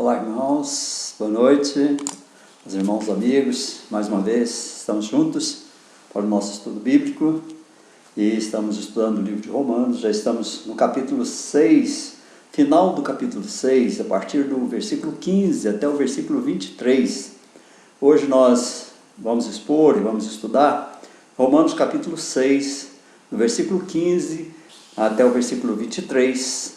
Olá, irmãos, boa noite, os irmãos amigos, mais uma vez estamos juntos para o nosso estudo bíblico e estamos estudando o livro de Romanos. Já estamos no capítulo 6, final do capítulo 6, a partir do versículo 15 até o versículo 23. Hoje nós vamos expor e vamos estudar Romanos capítulo 6, do versículo 15 até o versículo 23,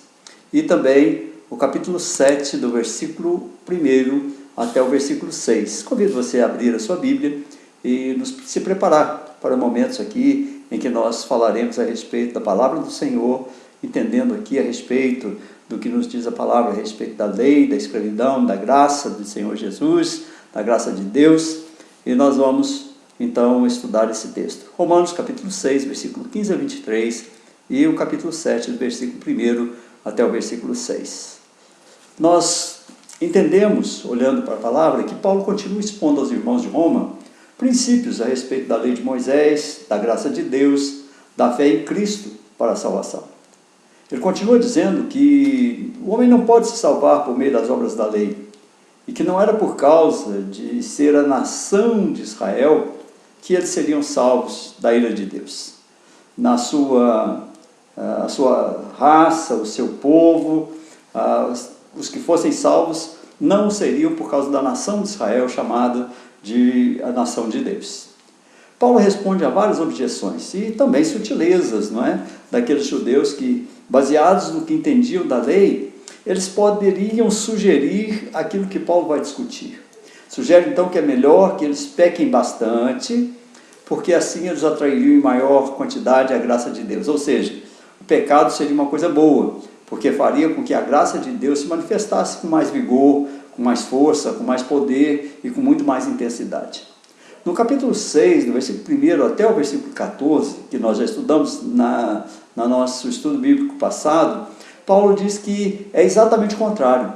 e também o capítulo 7, do versículo 1 até o versículo 6. Convido você a abrir a sua Bíblia e se preparar para momentos aqui em que nós falaremos a respeito da palavra do Senhor, entendendo aqui a respeito do que nos diz a palavra, a respeito da lei, da escravidão, da graça do Senhor Jesus, da graça de Deus, e nós vamos então estudar esse texto. Romanos capítulo 6, versículo 15 a 23, e o capítulo 7, do versículo 1 até o versículo 6. Nós entendemos, olhando para a palavra, que Paulo continua expondo aos irmãos de Roma princípios a respeito da lei de Moisés, da graça de Deus, da fé em Cristo para a salvação. Ele continua dizendo que o homem não pode se salvar por meio das obras da lei, e que não era por causa de ser a nação de Israel que eles seriam salvos da ira de Deus. A sua raça, o seu povo, os que fossem salvos não seriam por causa da nação de Israel, chamada de a nação de Deus. Paulo responde a várias objeções e também sutilezas, não é? Daqueles judeus que, baseados no que entendiam da lei, eles poderiam sugerir aquilo que Paulo vai discutir. Sugere então que é melhor que eles pequem bastante, porque assim eles atrairiam em maior quantidade a graça de Deus. Ou seja, o pecado seria uma coisa boa, porque faria com que a graça de Deus se manifestasse com mais vigor, com mais força, com mais poder e com muito mais intensidade. No capítulo 6, do versículo 1 até o versículo 14, que nós já estudamos no nosso estudo bíblico passado, Paulo diz que é exatamente o contrário.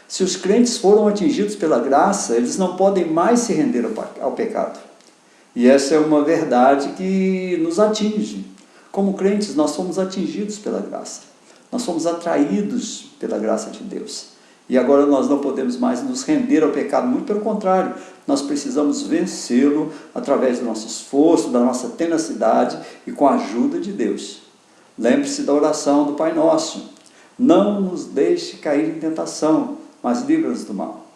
Se os crentes foram atingidos pela graça, eles não podem mais se render ao pecado. E essa é uma verdade que nos atinge. Como crentes, nós somos atingidos pela graça. Nós somos atraídos pela graça de Deus. E agora nós não podemos mais nos render ao pecado, muito pelo contrário, nós precisamos vencê-lo através do nosso esforço, da nossa tenacidade e com a ajuda de Deus. Lembre-se da oração do Pai Nosso: não nos deixe cair em tentação, mas livra-nos do mal.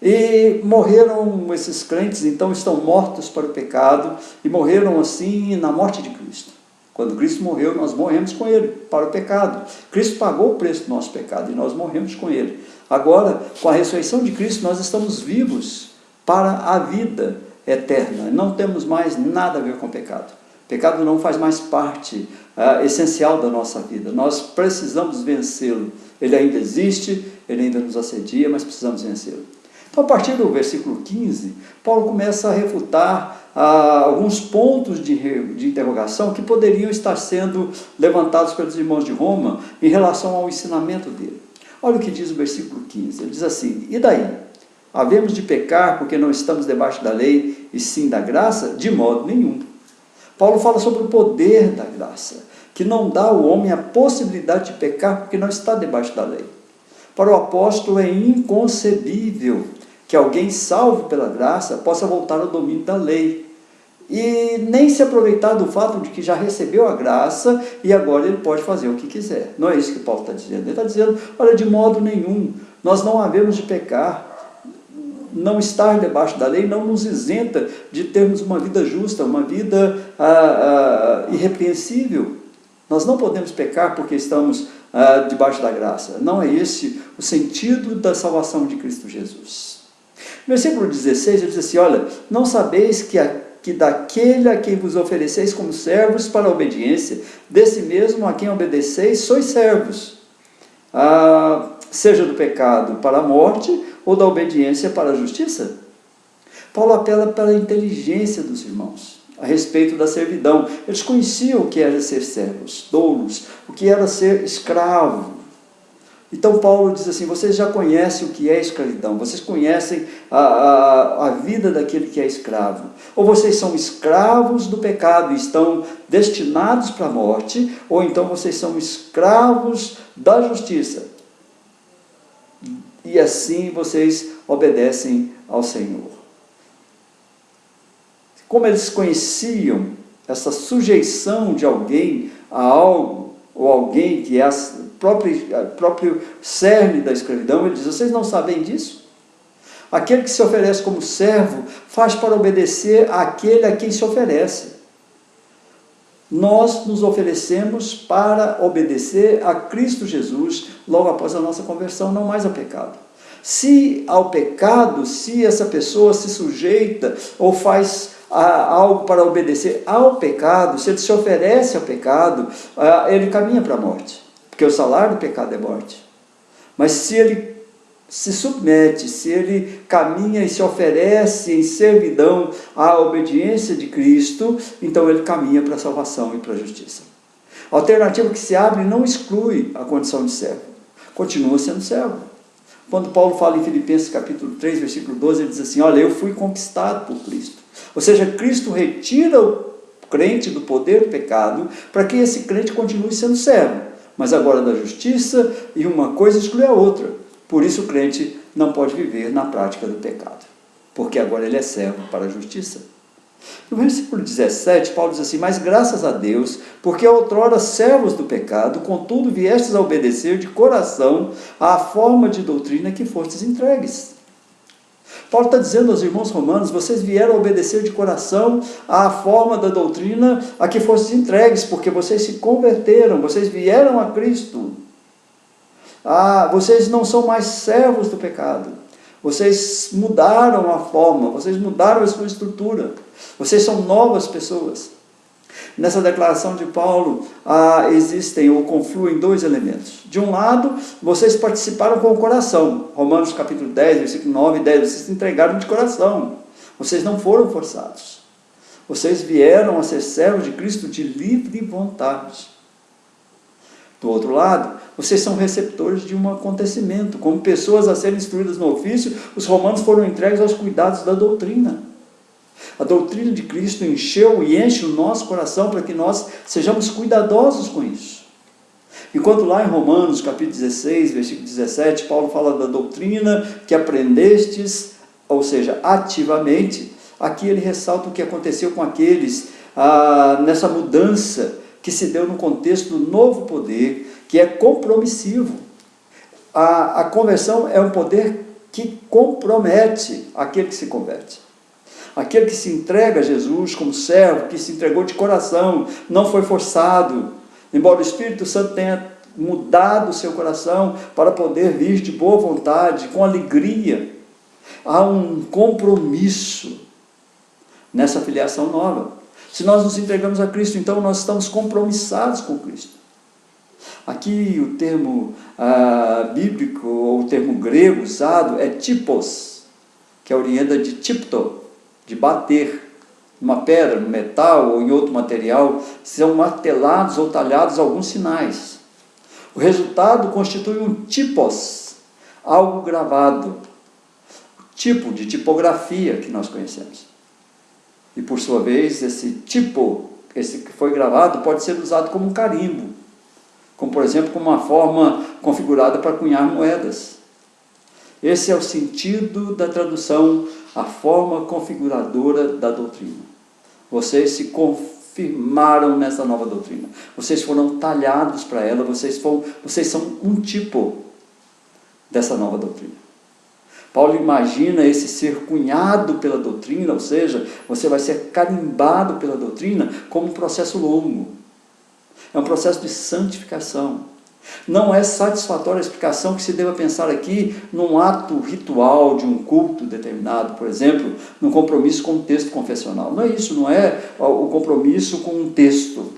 E morreram esses crentes, então estão mortos para o pecado, e morreram assim na morte de Cristo. Quando Cristo morreu, nós morremos com Ele para o pecado. Cristo pagou o preço do nosso pecado e nós morremos com Ele. Agora, com a ressurreição de Cristo, nós estamos vivos para a vida eterna. Não temos mais nada a ver com o pecado. O pecado não faz mais parte essencial da nossa vida. Nós precisamos vencê-lo. Ele ainda existe, ele ainda nos assedia, mas precisamos vencê-lo. Então, a partir do versículo 15, Paulo começa a refutar alguns pontos de interrogação que poderiam estar sendo levantados pelos irmãos de Roma em relação ao ensinamento dele. Olha o que diz o versículo 15, ele diz assim: e daí? Havemos de pecar porque não estamos debaixo da lei e sim da graça? De modo nenhum. Paulo fala sobre o poder da graça, que não dá ao homem a possibilidade de pecar porque não está debaixo da lei. Para o apóstolo é inconcebível que alguém salvo pela graça possa voltar ao domínio da lei e nem se aproveitar do fato de que já recebeu a graça e agora ele pode fazer o que quiser. Não é isso que Paulo está dizendo. Ele está dizendo: olha, de modo nenhum, nós não havemos de pecar. Não estar debaixo da lei não nos isenta de termos uma vida justa, uma vida irrepreensível. Nós não podemos pecar porque estamos debaixo da graça. Não é esse o sentido da salvação de Cristo Jesus. No versículo 16, ele diz assim: olha, não sabeis que daquele a quem vos ofereceis como servos para a obediência, desse mesmo a quem obedeceis, sois servos, seja do pecado para a morte, ou da obediência para a justiça. Paulo apela para a inteligência dos irmãos a respeito da servidão. Eles conheciam o que era ser servos, doulos, o que era ser escravo. Então Paulo diz assim: vocês já conhecem o que é escravidão, vocês conhecem a vida daquele que é escravo. Ou vocês são escravos do pecado e estão destinados para a morte, ou então vocês são escravos da justiça. e assim vocês obedecem ao Senhor. Como eles conheciam essa sujeição de alguém a algo, ou alguém que é próprio cerne da escravidão, ele diz: vocês não sabem disso? Aquele que se oferece como servo faz para obedecer àquele a quem se oferece. Nós nos oferecemos para obedecer a Cristo Jesus logo após a nossa conversão, não mais ao pecado. Se ao pecado, se essa pessoa se sujeita ou faz algo para obedecer ao pecado, se ele se oferece ao pecado, ele caminha para a morte, porque o salário do pecado é morte. Mas se ele se submete, se ele caminha e se oferece em servidão à obediência de Cristo, então ele caminha para a salvação e para a justiça. A alternativa que se abre não exclui a condição de servo, continua sendo servo. Quando Paulo fala em Filipenses capítulo 3, versículo 12, ele diz assim: olha, eu fui conquistado por Cristo. Ou seja, Cristo retira o crente do poder do pecado para que esse crente continue sendo servo, mas agora da justiça, e uma coisa exclui a outra. Por isso o crente não pode viver na prática do pecado, porque agora ele é servo para a justiça. No versículo 17, Paulo diz assim: mas graças a Deus, porque outrora servos do pecado, contudo viestes a obedecer de coração à forma de doutrina que fostes entregues. Paulo está dizendo aos irmãos romanos: vocês vieram a obedecer de coração à forma da doutrina a que fostes entregues, porque vocês se converteram, vocês vieram a Cristo. Vocês não são mais servos do pecado, vocês mudaram a forma, vocês mudaram a sua estrutura, vocês são novas pessoas. Nessa declaração de Paulo, existem ou confluem dois elementos. De um lado, vocês participaram com o coração. Romanos capítulo 10, versículo 9 e 10, vocês se entregaram de coração. Vocês não foram forçados. Vocês vieram a ser servos de Cristo de livre vontade. Do outro lado, vocês são receptores de um acontecimento. Como pessoas a serem instruídas no ofício, os romanos foram entregues aos cuidados da doutrina. A doutrina de Cristo encheu e enche o nosso coração para que nós sejamos cuidadosos com isso. Enquanto lá em Romanos, capítulo 16, versículo 17, Paulo fala da doutrina que aprendestes, ou seja, ativamente, aqui ele ressalta o que aconteceu com aqueles, nessa mudança que se deu no contexto do novo poder, que é compromissivo. A conversão é um poder que compromete aquele que se converte. Aquele que se entrega a Jesus como servo, que se entregou de coração, não foi forçado, embora o Espírito Santo tenha mudado o seu coração para poder vir de boa vontade, com alegria. Há um compromisso nessa filiação nova. Se nós nos entregamos a Cristo, então nós estamos compromissados com Cristo. Aqui o termo bíblico, ou o termo grego usado é typos, que é oriunda de tipto, de bater numa pedra, no metal ou em outro material, são martelados ou talhados alguns sinais. O resultado constitui um typos, algo gravado, o tipo de tipografia que nós conhecemos. E por sua vez, esse tipo, esse que foi gravado, pode ser usado como um carimbo, como por exemplo, como uma forma configurada para cunhar moedas. Esse é o sentido da tradução, a forma configuradora da doutrina. Vocês se confirmaram nessa nova doutrina. Vocês foram talhados para ela, vocês são um tipo dessa nova doutrina. Paulo imagina esse ser cunhado pela doutrina, ou seja, você vai ser carimbado pela doutrina como um processo longo. É um processo de santificação. Não é satisfatória a explicação que se deva pensar aqui num ato ritual de um culto determinado, por exemplo, num compromisso com um texto confessional. Não é isso, não é o compromisso com um texto.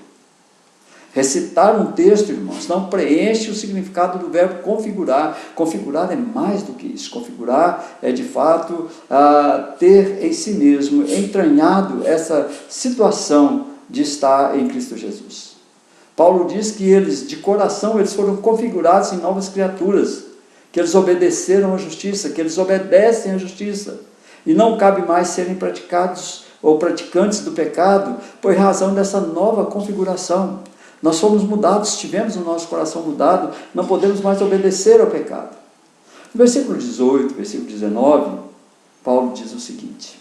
Recitar um texto, irmãos, não preenche o significado do verbo configurar. Configurar é mais do que isso. Configurar é, de fato, ter em si mesmo entranhado essa situação de estar em Cristo Jesus. Paulo diz que eles, de coração, eles foram configurados em novas criaturas, que eles obedeceram à justiça, que eles obedecem à justiça, e não cabe mais serem praticados ou praticantes do pecado, por razão dessa nova configuração. Nós fomos mudados, tivemos o nosso coração mudado, não podemos mais obedecer ao pecado. No versículo 18, versículo 19, Paulo diz o seguinte: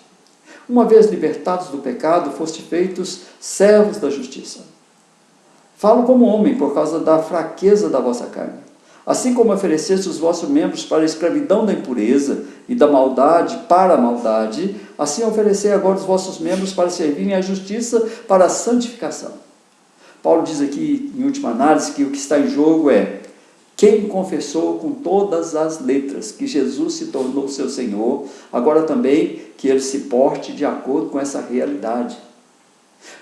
uma vez libertados do pecado, foste feitos servos da justiça. Falo como homem por causa da fraqueza da vossa carne. Assim como ofereceste os vossos membros para a escravidão da impureza e da maldade para a maldade, assim oferecei agora os vossos membros para servirem à justiça para a santificação. Paulo diz aqui, em última análise, que o que está em jogo é quem confessou com todas as letras que Jesus se tornou seu Senhor, agora também que ele se porte de acordo com essa realidade.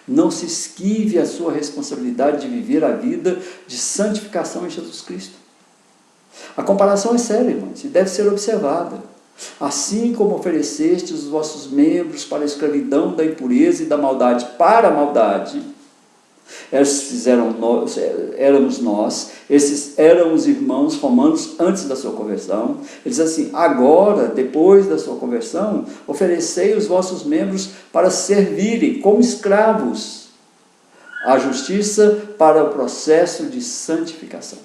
Não se esquive a sua responsabilidade de viver a vida de santificação em Jesus Cristo. A comparação é séria, irmãos, e deve ser observada. Assim como oferecestes os vossos membros para a escravidão da impureza e da maldade para a maldade, éramos nós, esses eram os irmãos romanos antes da sua conversão. Ele diz assim: agora, depois da sua conversão, oferecei os vossos membros para servirem como escravos à justiça para o processo de santificação.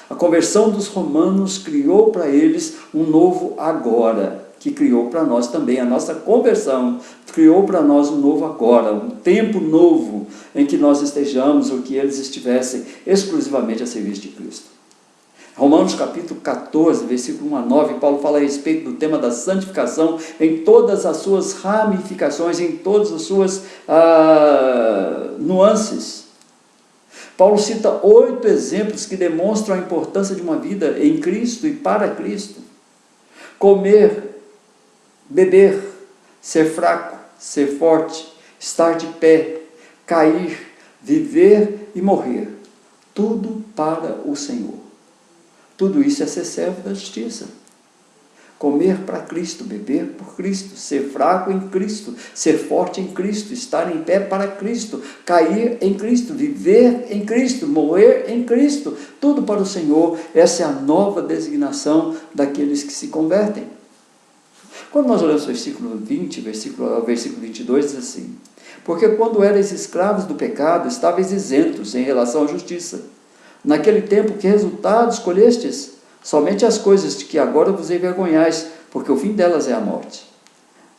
A conversão dos romanos criou para eles um novo agora, que criou para nós também. A nossa conversão criou para nós um novo agora, um tempo novo em que nós estejamos, ou que eles estivessem exclusivamente a serviço de Cristo. Romanos capítulo 14, versículo 1 a 9, Paulo fala a respeito do tema da santificação em todas as suas ramificações, em todas as suas nuances. Paulo cita 8 exemplos que demonstram a importância de uma vida em Cristo e para Cristo. Comer, beber, ser fraco, ser forte, estar de pé, cair, viver e morrer. Tudo para o Senhor. Tudo isso é ser servo da justiça. Comer para Cristo, beber por Cristo, ser fraco em Cristo, ser forte em Cristo, estar em pé para Cristo, cair em Cristo, viver em Cristo, morrer em Cristo, tudo para o Senhor. Essa é a nova designação daqueles que se convertem. Quando nós olhamos o versículo 20, versículo 22, diz assim: porque quando erais escravos do pecado, estáveis isentos em relação à justiça. Naquele tempo, que resultado escolhestes? Somente as coisas de que agora vos envergonhais, porque o fim delas é a morte.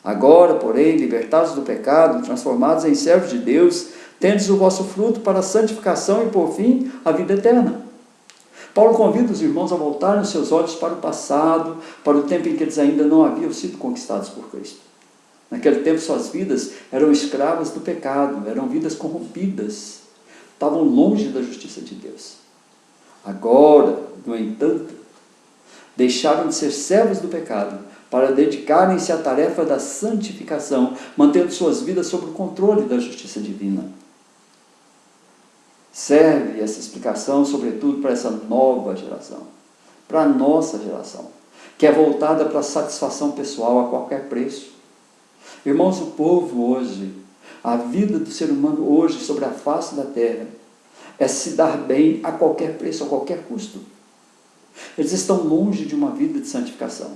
Agora, porém, libertados do pecado, transformados em servos de Deus, tendes o vosso fruto para a santificação e, por fim, a vida eterna. Paulo convida os irmãos a voltarem os seus olhos para o passado, para o tempo em que eles ainda não haviam sido conquistados por Cristo. Naquele tempo, suas vidas eram escravas do pecado, eram vidas corrompidas, estavam longe da justiça de Deus. Agora, no entanto, deixaram de ser servos do pecado para dedicarem-se à tarefa da santificação, mantendo suas vidas sob o controle da justiça divina. Serve essa explicação, sobretudo, para essa nova geração, para a nossa geração, que é voltada para a satisfação pessoal a qualquer preço. Irmãos, o povo hoje, a vida do ser humano hoje sobre a face da terra, é se dar bem a qualquer preço, a qualquer custo. Eles estão longe de uma vida de santificação.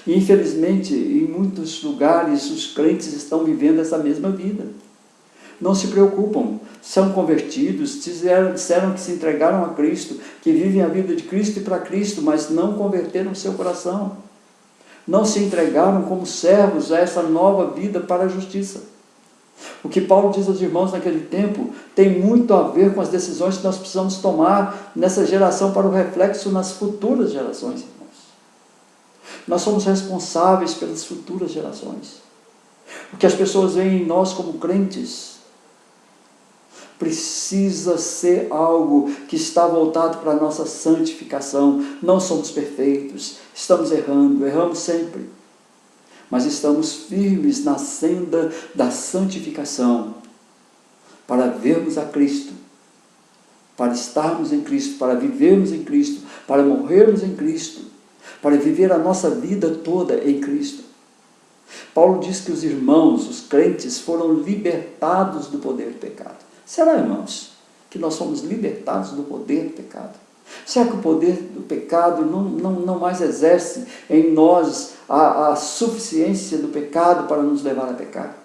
E, infelizmente, em muitos lugares, os crentes estão vivendo essa mesma vida. Não se preocupam, são convertidos, disseram que se entregaram a Cristo, que vivem a vida de Cristo e para Cristo, mas não converteram o seu coração. Não se entregaram como servos a essa nova vida para a justiça. O que Paulo diz aos irmãos naquele tempo tem muito a ver com as decisões que nós precisamos tomar nessa geração para o reflexo nas futuras gerações, irmãos. Nós somos responsáveis pelas futuras gerações. O que as pessoas veem em nós como crentes precisa ser algo que está voltado para a nossa santificação. Não somos perfeitos, estamos errando, erramos sempre. Mas estamos firmes na senda da santificação, para vermos a Cristo, para estarmos em Cristo, para vivermos em Cristo, para morrermos em Cristo, para viver a nossa vida toda em Cristo. Paulo diz que os irmãos, os crentes, foram libertados do poder do pecado. Será, irmãos, que nós somos libertados do poder do pecado? Será que o poder do pecado não mais exerce em nós a suficiência do pecado para nos levar a pecar?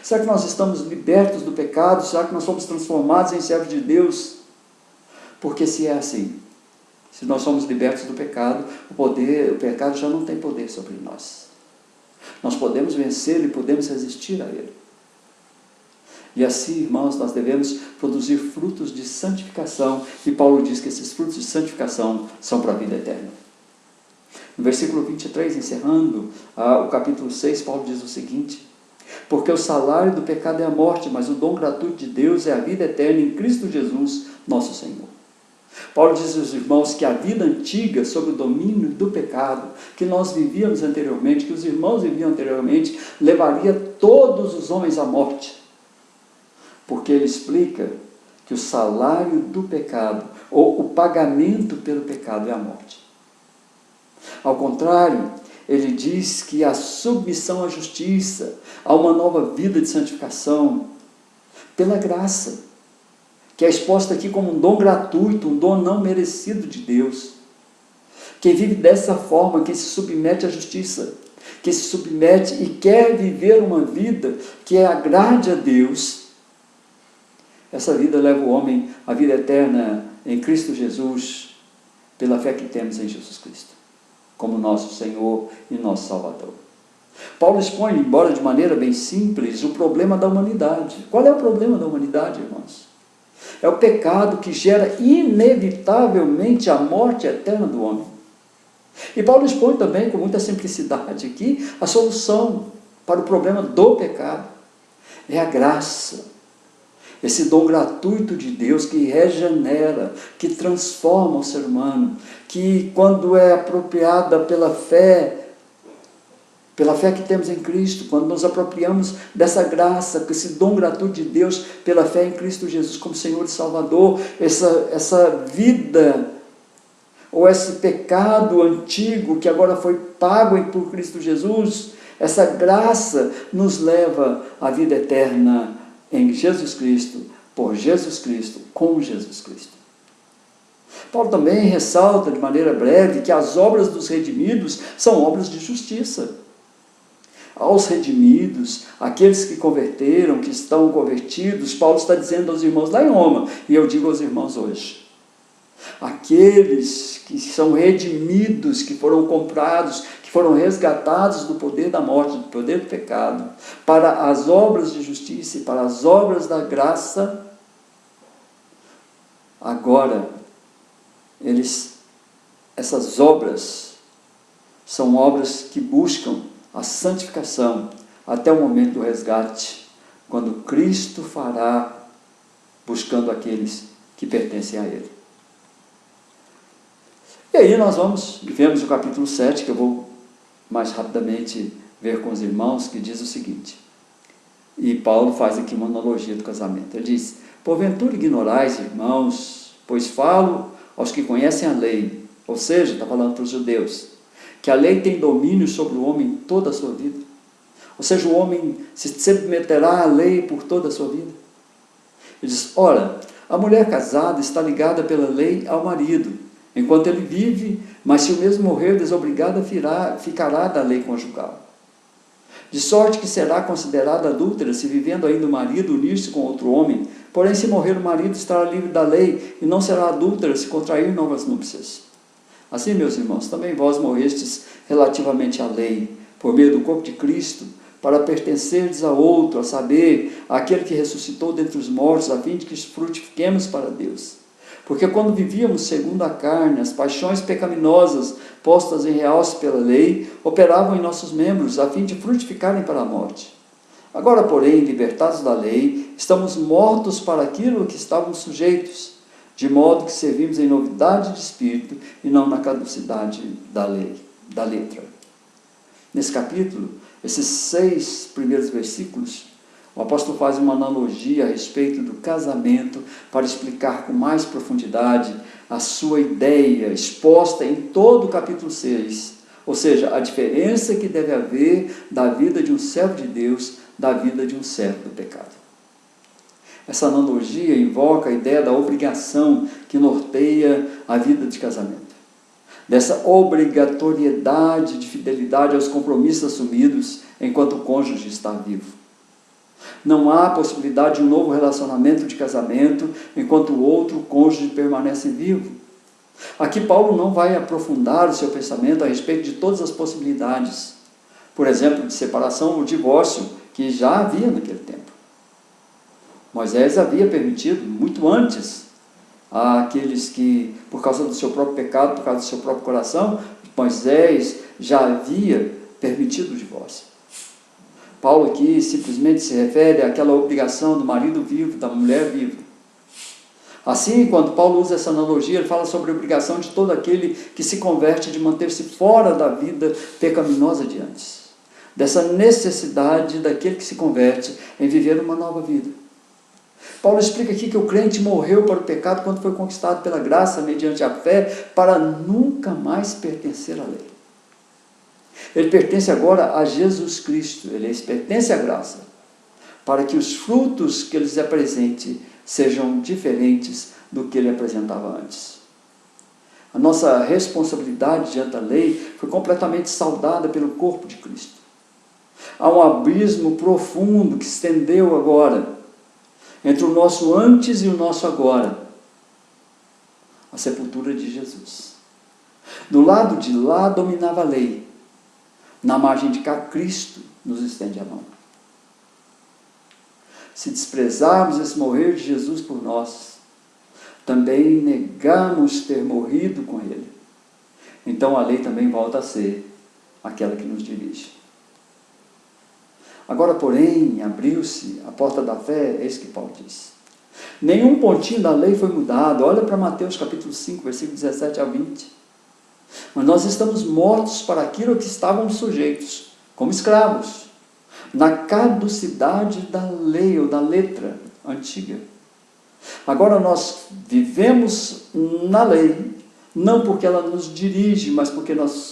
Será que nós estamos libertos do pecado? Será que nós somos transformados em servos de Deus? Porque se é assim, Se nós somos libertos do pecado, o pecado já não tem poder sobre nós. Nós podemos vencê-lo e podemos resistir a ele. E assim, irmãos, nós devemos produzir frutos de santificação. E Paulo diz que esses frutos de santificação são para a vida eterna. No versículo 23, encerrando o capítulo 6, Paulo diz o seguinte: porque o salário do pecado é a morte, mas o dom gratuito de Deus é a vida eterna em Cristo Jesus, nosso Senhor. Paulo diz aos irmãos que a vida antiga, sob o domínio do pecado, que nós vivíamos anteriormente, que os irmãos viviam anteriormente, levaria todos os homens à morte. Porque ele explica que o salário do pecado, ou o pagamento pelo pecado, é a morte. Ao contrário, ele diz que a submissão à justiça, a uma nova vida de santificação, pela graça, que é exposta aqui como um dom gratuito, um dom não merecido de Deus. Quem vive dessa forma, quem se submete à justiça, quem se submete e quer viver uma vida que agrade a Deus, essa vida leva o homem à vida eterna em Cristo Jesus, pela fé que temos em Jesus Cristo, como nosso Senhor e nosso Salvador. Paulo expõe, embora de maneira bem simples, o problema da humanidade. Qual é o problema da humanidade, irmãos? É o pecado que gera inevitavelmente a morte eterna do homem. E Paulo expõe também, com muita simplicidade aqui, a solução para o problema do pecado. É a graça. Esse dom gratuito de Deus que regenera, que transforma o ser humano, que quando é apropriada pela fé que temos em Cristo, quando nos apropriamos dessa graça, com esse dom gratuito de Deus, pela fé em Cristo Jesus como Senhor e Salvador, essa vida, ou esse pecado antigo que agora foi pago por Cristo Jesus, essa graça nos leva à vida eterna em Jesus Cristo, por Jesus Cristo, com Jesus Cristo. Paulo também ressalta de maneira breve que as obras dos redimidos são obras de justiça. Aos redimidos, aqueles que converteram, que estão convertidos, Paulo está dizendo aos irmãos lá em Roma, e eu digo aos irmãos hoje: aqueles que são redimidos, que foram comprados, que foram resgatados do poder da morte, do poder do pecado, para as obras de justiça e para as obras da graça, agora, essas obras são obras que buscam a santificação até o momento do resgate, quando Cristo fará, buscando aqueles que pertencem a Ele. E aí nós vemos o capítulo 7, que eu vou mais rapidamente ver com os irmãos, que diz o seguinte, e Paulo faz aqui uma analogia do casamento. Ele diz: porventura ignorais, irmãos, pois falo aos que conhecem a lei, ou seja, está falando para os judeus, que a lei tem domínio sobre o homem toda a sua vida. Ou seja, o homem se submeterá à lei por toda a sua vida. Ele diz: ora, a mulher casada está ligada pela lei ao marido, enquanto ele vive, mas se o mesmo morrer, desobrigada ficará da lei conjugal. De sorte que será considerada adúltera se vivendo ainda o marido unir-se com outro homem, porém se morrer o marido estará livre da lei, e não será adúltera se contrair novas núpcias. Assim, meus irmãos, também vós morrestes relativamente à lei, por meio do corpo de Cristo, para pertencerdes a outro, a saber, àquele que ressuscitou dentre os mortos, a fim de que frutifiquemos para Deus. Porque quando vivíamos segundo a carne, as paixões pecaminosas, postas em realce pela lei, operavam em nossos membros, a fim de frutificarem para a morte. Agora, porém, libertados da lei, estamos mortos para aquilo que estávamos sujeitos, de modo que servimos em novidade de espírito e não na caducidade da lei, da letra. Nesse capítulo, esses 6 primeiros versículos, o apóstolo faz uma analogia a respeito do casamento para explicar com mais profundidade a sua ideia exposta em todo o capítulo 6, ou seja, a diferença que deve haver da vida de um servo de Deus da vida de um servo do pecado. Essa analogia invoca a ideia da obrigação que norteia a vida de casamento, dessa obrigatoriedade de fidelidade aos compromissos assumidos enquanto o cônjuge está vivo. Não há possibilidade de um novo relacionamento de casamento enquanto o outro cônjuge permanece vivo. Aqui Paulo não vai aprofundar o seu pensamento a respeito de todas as possibilidades, por exemplo, de separação ou divórcio, que já havia naquele tempo. Moisés havia permitido, muito antes, àqueles que, por causa do seu próprio pecado, por causa do seu próprio coração, Moisés já havia permitido o divórcio. Paulo aqui simplesmente se refere àquela obrigação do marido vivo, da mulher viva. Assim, quando Paulo usa essa analogia, ele fala sobre a obrigação de todo aquele que se converte de manter-se fora da vida pecaminosa de antes. Dessa necessidade daquele que se converte em viver uma nova vida. Paulo explica aqui que o crente morreu para o pecado quando foi conquistado pela graça mediante a fé para nunca mais pertencer à lei. Ele pertence agora a Jesus Cristo, ele pertence à graça, para que os frutos que ele lhes apresente sejam diferentes do que ele apresentava antes. A nossa responsabilidade diante da lei foi completamente saldada pelo corpo de Cristo. Há um abismo profundo que se estendeu agora entre o nosso antes e o nosso agora, a sepultura de Jesus. Do lado de lá dominava a lei, na margem de cá Cristo nos estende a mão. Se desprezarmos esse morrer de Jesus por nós, também negamos ter morrido com Ele. Então a lei também volta a ser aquela que nos dirige. Agora, porém, abriu-se a porta da fé, é isso que Paulo diz. Nenhum pontinho da lei foi mudado. Olha para Mateus capítulo 5, versículo 17 a 20. Mas nós estamos mortos para aquilo que estávamos sujeitos, como escravos, na caducidade da lei ou da letra antiga. Agora nós vivemos na lei, não porque ela nos dirige, mas porque nós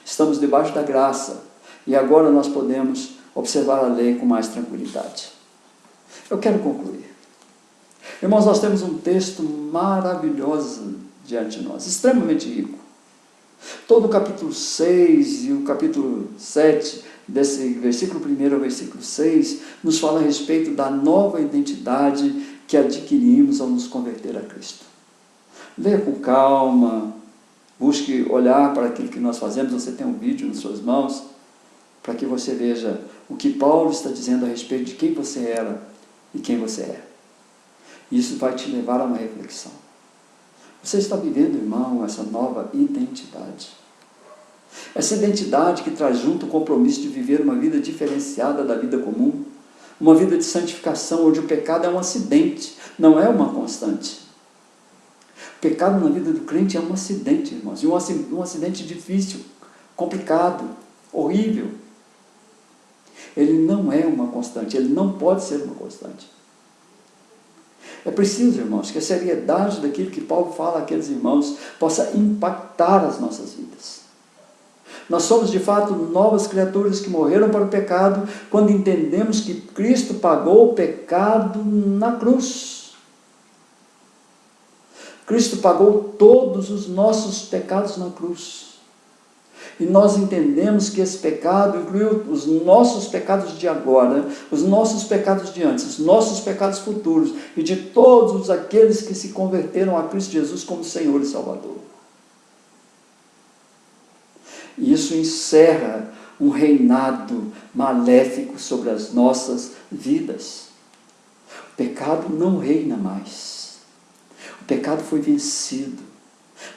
estamos debaixo da graça. E agora nós podemos observar a lei com mais tranquilidade. Eu quero concluir. Irmãos, nós temos um texto maravilhoso diante de nós, extremamente rico. Todo o capítulo 6 e o capítulo 7, desse versículo 1 ao versículo 6, nos fala a respeito da nova identidade que adquirimos ao nos converter a Cristo. Leia com calma, busque olhar para aquilo que nós fazemos. Você tem um vídeo nas suas mãos, para que você veja o que Paulo está dizendo a respeito de quem você era e quem você é. Isso vai te levar a uma reflexão. Você está vivendo, irmão, essa nova identidade. Essa identidade que traz junto o compromisso de viver uma vida diferenciada da vida comum, uma vida de santificação, onde o pecado é um acidente, não é uma constante. O pecado na vida do crente é um acidente, irmãos, e um acidente difícil, complicado, horrível. Ele não é uma constante, ele não pode ser uma constante. É preciso, irmãos, que a seriedade daquilo que Paulo fala àqueles irmãos possa impactar as nossas vidas. Nós somos, de fato, novas criaturas que morreram para o pecado quando entendemos que Cristo pagou o pecado na cruz. Cristo pagou todos os nossos pecados na cruz. E nós entendemos que esse pecado incluiu os nossos pecados de agora, os nossos pecados de antes, os nossos pecados futuros e de todos aqueles que se converteram a Cristo Jesus como Senhor e Salvador. E isso encerra um reinado maléfico sobre as nossas vidas. O pecado não reina mais. O pecado foi vencido.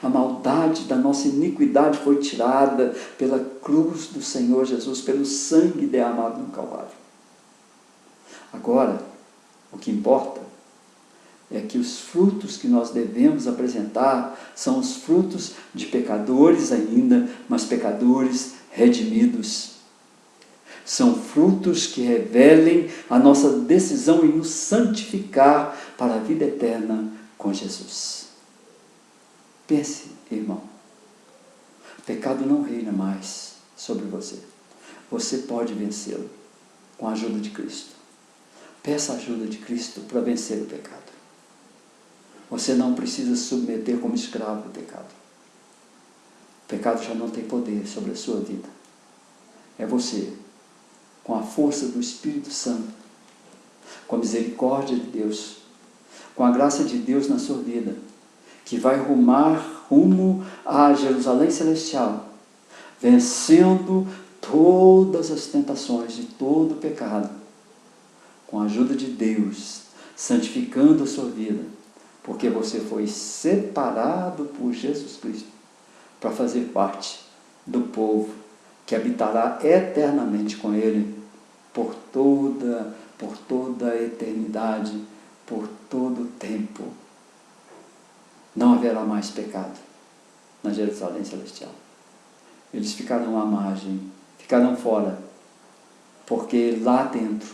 A maldade da nossa iniquidade foi tirada pela cruz do Senhor Jesus, pelo sangue derramado no Calvário. Agora, o que importa é que os frutos que nós devemos apresentar são os frutos de pecadores ainda, mas pecadores redimidos. São frutos que revelem a nossa decisão em nos santificar para a vida eterna com Jesus. Pense, irmão, o pecado não reina mais sobre você. Você pode vencê-lo com a ajuda de Cristo. Peça a ajuda de Cristo para vencer o pecado. Você não precisa se submeter como escravo ao pecado. O pecado já não tem poder sobre a sua vida. É você, com a força do Espírito Santo, com a misericórdia de Deus, com a graça de Deus na sua vida, que vai rumo a Jerusalém Celestial, vencendo todas as tentações de todo o pecado, com a ajuda de Deus, santificando a sua vida, porque você foi separado por Jesus Cristo para fazer parte do povo que habitará eternamente com Ele por toda a eternidade, por todo o tempo. Não haverá mais pecado na Jerusalém Celestial. Eles ficarão à margem, ficarão fora, porque lá dentro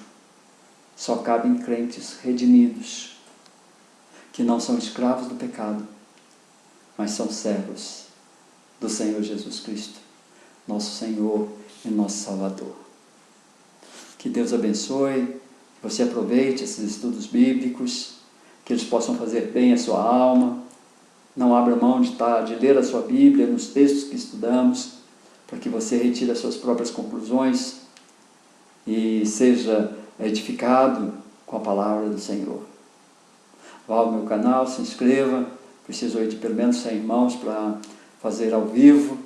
só cabem crentes redimidos, que não são escravos do pecado, mas são servos do Senhor Jesus Cristo, nosso Senhor e nosso Salvador. Que Deus abençoe, que você aproveite esses estudos bíblicos, que eles possam fazer bem a sua alma. Não abra mão de ler a sua Bíblia nos textos que estudamos, para que você retire as suas próprias conclusões e seja edificado com a palavra do Senhor. Vá ao meu canal, se inscreva, preciso de pelo menos 100 irmãos para fazer ao vivo,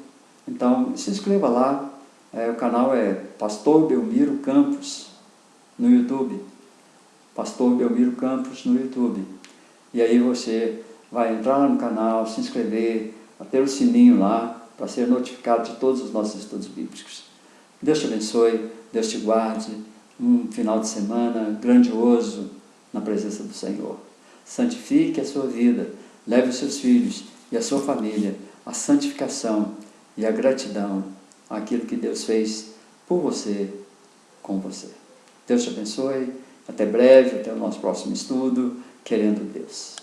então se inscreva lá, o canal é Pastor Belmiro Campos no YouTube, Pastor Belmiro Campos no YouTube, e aí você vai entrar no canal, se inscrever, ter o sininho lá, para ser notificado de todos os nossos estudos bíblicos. Deus te abençoe, Deus te guarde, um final de semana grandioso na presença do Senhor. Santifique a sua vida, leve os seus filhos e a sua família à santificação e à gratidão àquilo que Deus fez por você, com você. Deus te abençoe, até breve, até o nosso próximo estudo, querendo Deus.